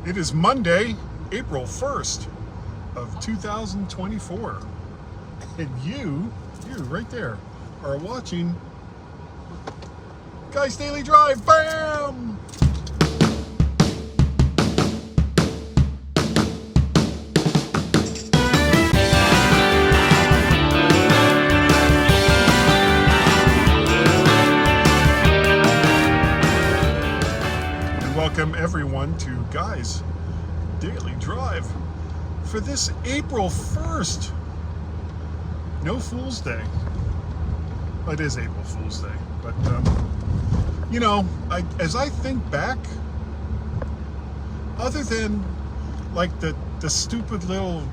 It is Monday, April 1st of 2024. And you right there, are watching Guy's Daily Drive. Bam! And welcome everyone to Guy's Daily Drive for this April 1st. No Fool's Day. Well, it is April Fool's Day, but as I think back, other than like the stupid little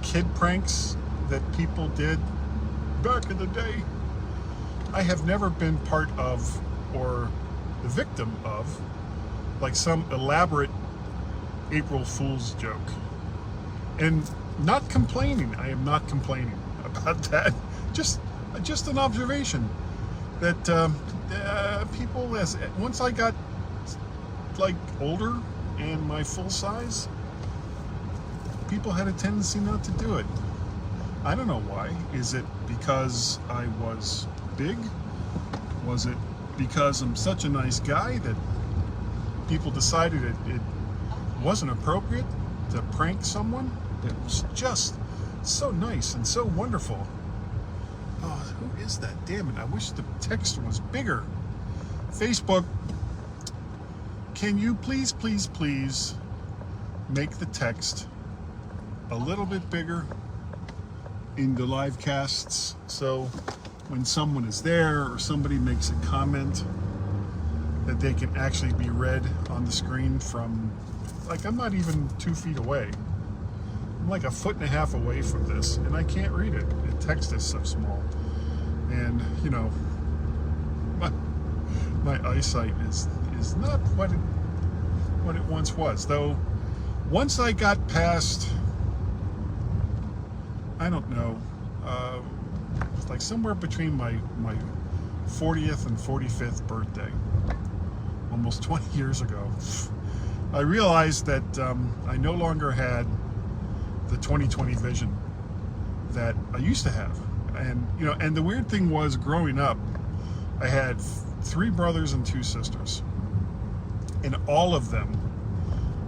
kid pranks that people did back in the day, I have never been part of or the victim of like some elaborate April Fool's joke. And not complaining. I am not complaining about that. Just an observation that people, once I got like older and my full size, people had a tendency not to do it. I don't know why. Is it because I was big? Was it because I'm such a nice guy that people decided it wasn't appropriate to prank someone? It was just so nice and so wonderful. Oh, who is that? Damn it, I wish the text was bigger. Facebook, can you please make the text a little bit bigger in the live casts, so when someone is there or somebody makes a comment that they can actually be read on the screen from, like, I'm not even 2 feet away. I'm like 1.5 feet away from this, and I can't read it. The text is so small. And, my eyesight is not what it once was. Though, once I got past, I don't know, like somewhere between my 40th and 45th birthday, almost 20 years ago, I realized that I no longer had the 20/20 vision that I used to have. And the weird thing was, growing up, I had 3 brothers and 2 sisters, and all of them,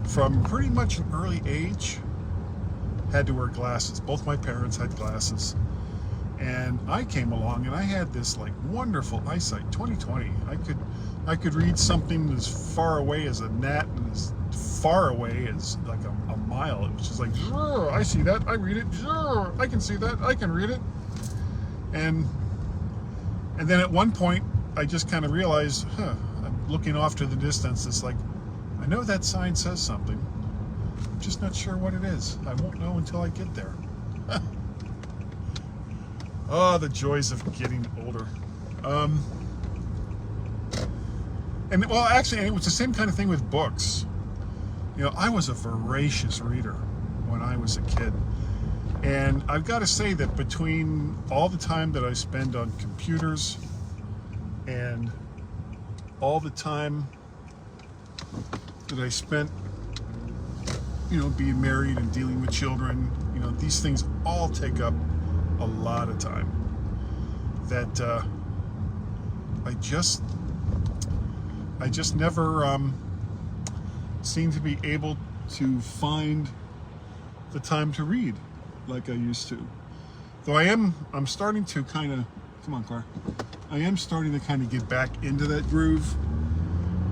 from pretty much an early age, had to wear glasses. Both my parents had glasses, and I came along and I had this like wonderful eyesight, 20/20. I could read something as far away as a gnat and as far away as like a mile. It was just like, I see that, I read it, I can see that, I can read it. And then at one point I just kind of realized, I'm looking off to the distance. It's like, I know that sign says something, I'm just not sure what it is. I won't know until I get there. Oh, the joys of getting older. And well, actually, it was the same kind of thing with books. I was a voracious reader when I was a kid. And I've got to say that between all the time that I spend on computers and all the time that I spent, being married and dealing with children, these things all take up a lot of time. That I just never seem to be able to find the time to read like I used to. Though I'm starting to kind of, come on car, I am starting to kind of get back into that groove,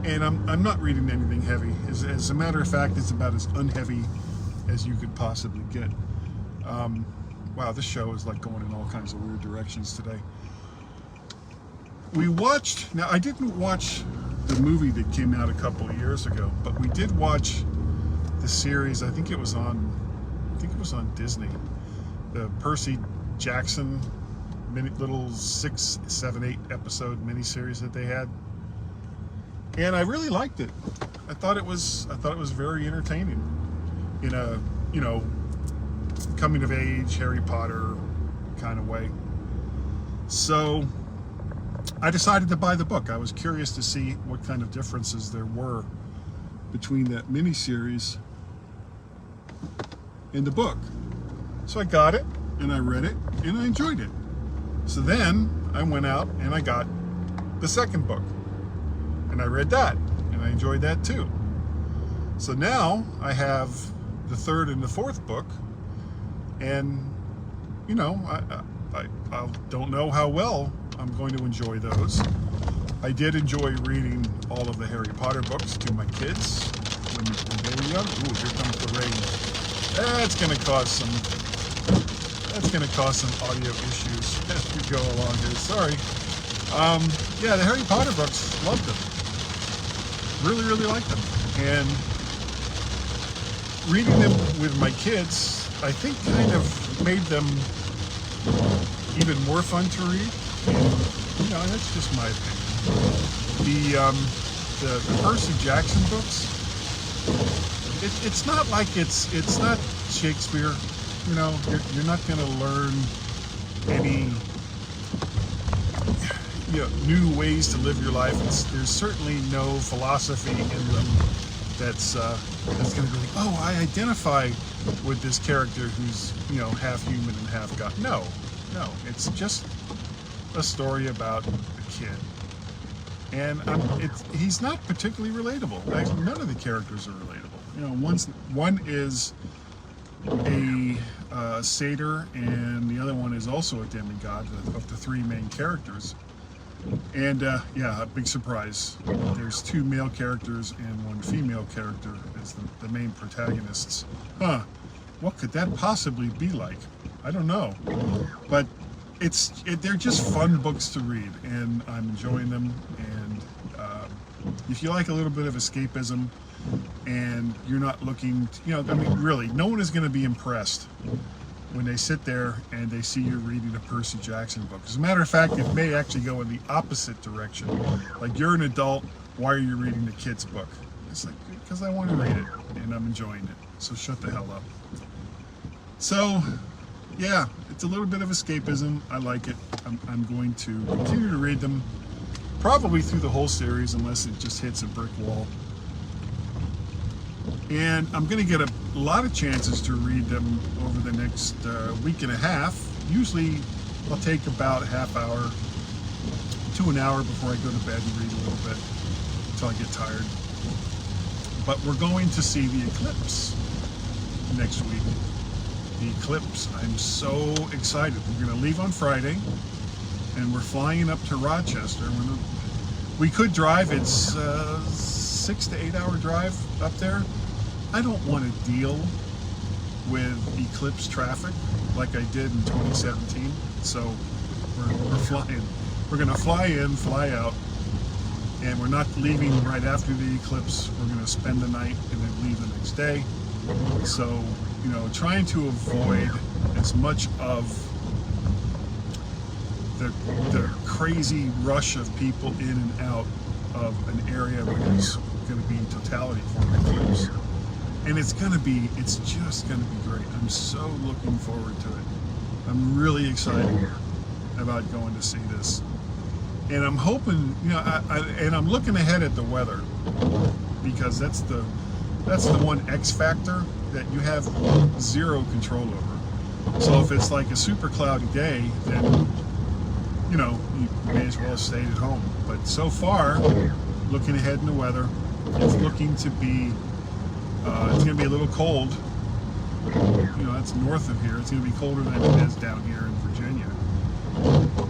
and I'm not reading anything heavy. As a matter of fact, it's about as unheavy as you could possibly get. Wow, this show is like going in all kinds of weird directions today. Now I didn't watch the movie that came out a couple of years ago, but we did watch the series. I think it was on Disney, the Percy Jackson little 6, 7, 8 episode miniseries that they had, and I really liked it. I thought it was very entertaining in a coming of age Harry Potter kind of way. So I decided to buy the book. I was curious to see what kind of differences there were between that miniseries and the book. So I got it, and I read it, and I enjoyed it. So then I went out and I got the second book, and I read that, and I enjoyed that too. So now I have the third and the fourth book, and you know, I don't know how well I'm going to enjoy those. I did enjoy reading all of the Harry Potter books to my kids when they were young. Ooh, here comes the rain. That's going to cause some audio issues as we go along here. Sorry. Yeah, the Harry Potter books, loved them. Really, really liked them. And reading them with my kids, I think kind of made them even more fun to read. And, you know, that's just my opinion. The Percy Jackson books, it's not like it's not Shakespeare. You know, you're not going to learn any new ways to live your life. There's certainly no philosophy in them that's going to be like, oh, I identify with this character who's half human and half god. No, it's just a story about a kid. And he's not particularly relatable. Actually, none of the characters are relatable. One is a satyr, and the other one is also a demigod of the three main characters. And yeah, a big surprise. There's two male characters and one female character as the main protagonists. Huh? What could that possibly be like? I don't know. But they're just fun books to read, and I'm enjoying them. And if you like a little bit of escapism, and you're not looking, I mean, really, no one is going to be impressed when they sit there and they see you reading a Percy Jackson book. As a matter of fact, it may actually go in the opposite direction. Like, you're an adult, why are you reading the kid's book? It's like, because I want to read it, and I'm enjoying it. So shut the hell up. So, yeah, it's a little bit of escapism. I like it. I'm going to continue to read them, probably through the whole series, unless it just hits a brick wall. And I'm going to get a lot of chances to read them over the next week and a half. Usually I'll take about a half hour to an hour before I go to bed and read a little bit until I get tired. But we're going to see the eclipse next week. The eclipse, I'm so excited. We're going to leave on Friday, and we're flying up to Rochester. We could drive. It's 6 to 8 hour drive up there. I don't want to deal with eclipse traffic like I did in 2017. So we're flying. We're going to fly in, fly out, and we're not leaving right after the eclipse. We're going to spend the night and then leave the next day. So, trying to avoid as much of the crazy rush of people in and out of an area where there's going to be totality for an eclipse. And it's just going to be great. I'm so looking forward to it. I'm really excited about going to see this. And I'm hoping, and I'm looking ahead at the weather, because that's the one X factor that you have zero control over. So if it's like a super cloudy day, then you may as well have stayed at home. But so far, looking ahead in the weather, it's looking to be it's going to be a little cold. That's north of here. It's going to be colder than it is down here in Virginia.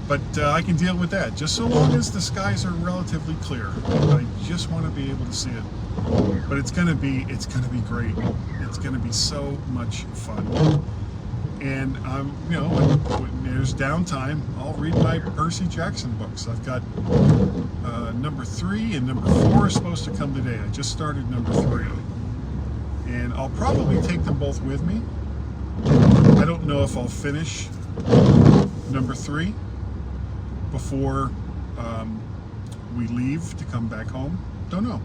But I can deal with that, just so long as the skies are relatively clear. I just want to be able to see it. But it's going to be great. It's going to be so much fun. And when there's downtime, I'll read my Percy Jackson books. I've got number 3 and number 4 are supposed to come today. I just started number 3. And I'll probably take them both with me. I don't know if I'll finish number 3 before we leave to come back home. Don't know.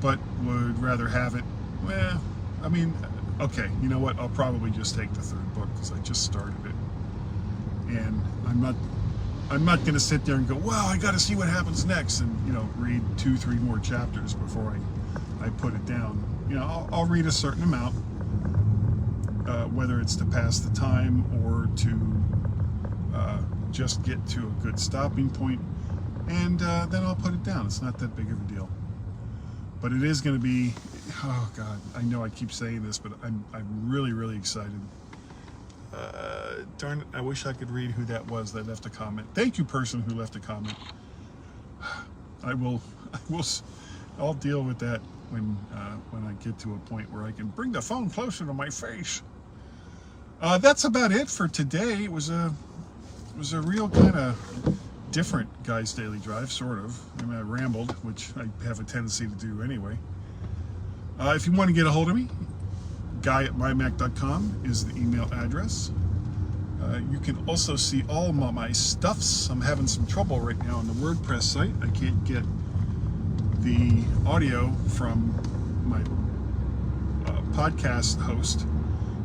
But would rather have it. Well, I mean, okay, you know what? I'll probably just take the 3rd book because I just started it. And I'm not going to sit there and go, wow, I got to see what happens next, and read 2-3 more chapters before I I put it down. You know, I'll read a certain amount, whether it's to pass the time or to just get to a good stopping point, and then I'll put it down. It's not that big of a deal. But it is going to be, oh God, I know I keep saying this, but I'm really, really excited. Darn it, I wish I could read who that was that left a comment. Thank you, person who left a comment. I'll deal with that when I get to a point where I can bring the phone closer to my face. That's about it for today. It was a real kind of different Guy's Daily Drive, sort of. I mean, I rambled, which I have a tendency to do anyway. If you want to get a hold of me, guy@mymac.com is the email address. You can also see all my stuffs. I'm having some trouble right now on the WordPress site. I can't get the audio from my podcast host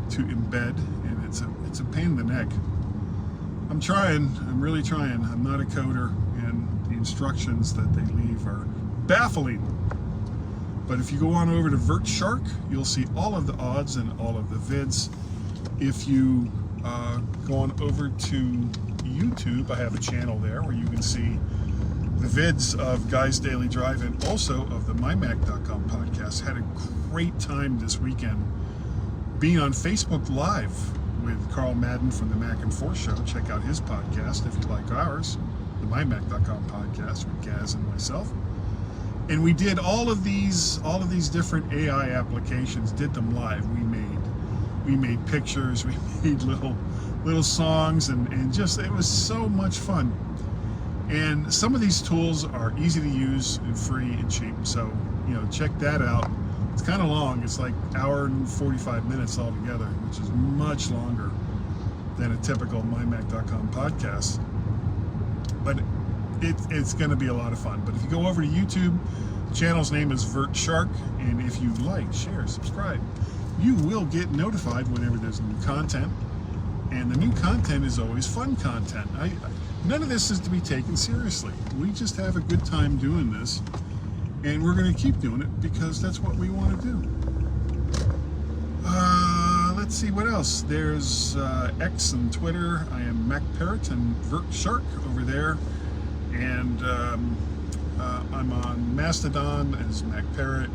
to embed, and it's a pain in the neck. I'm trying. I'm really trying. I'm not a coder, and the instructions that they leave are baffling. But if you go on over to VertShark, you'll see all of the odds and all of the vids. If you go on over to YouTube, I have a channel there where you can see the vids of Guy's Daily Drive and also of the mymac.com podcast. Had a great time this weekend being on Facebook Live with Carl Madden from the Mac and Force Show. Check out his podcast if you like ours, the mymac.com podcast with Gaz and myself. And we did all of these different AI applications, did them live. We made pictures, we made little songs, and just, it was so much fun. And some of these tools are easy to use and free and cheap. So, you know, check that out. It's kind of long. It's like an hour and 45 minutes altogether, which is much longer than a typical mymac.com podcast. But it's going to be a lot of fun. But if you go over to YouTube, the channel's name is VertShark, and if you like, share, subscribe, you will get notified whenever there's new content. And the new content is always fun content. None of this is to be taken seriously. We just have a good time doing this, and we're going to keep doing it because that's what we want to do. Let's see what else. There's X and Twitter. I am MacParrot and VertShark over there. And I'm on Mastodon as MacParrot,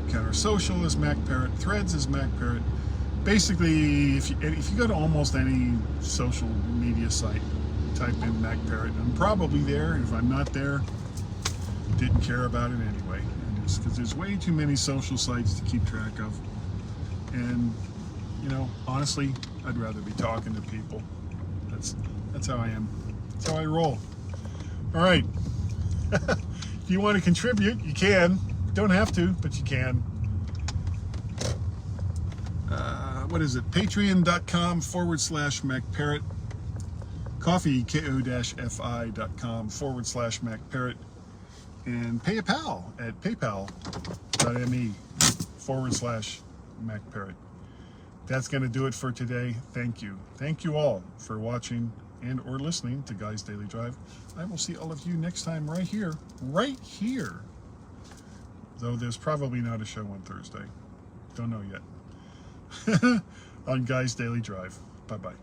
Counter Social as MacParrot, Threads as MacParrot. Basically, if you go to almost any social media site, type in MacParrot, I'm probably there. If I'm not there, didn't care about it anyway. Because there's way too many social sites to keep track of. And, you know, honestly, I'd rather be talking to people. That's how I am. That's how I roll. All right. If you want to contribute, you can. Don't have to, but you can. What is it? Patreon.com/MacParrot. Coffee, ko-fi.com/MacParrot. And PayPal at paypal.me/MacParrot. That's going to do it for today. Thank you. Thank you all for watching and or listening to Guy's Daily Drive. I will see all of you next time right here. Though there's probably not a show on Thursday. Don't know yet. On Guy's Daily Drive. Bye-bye.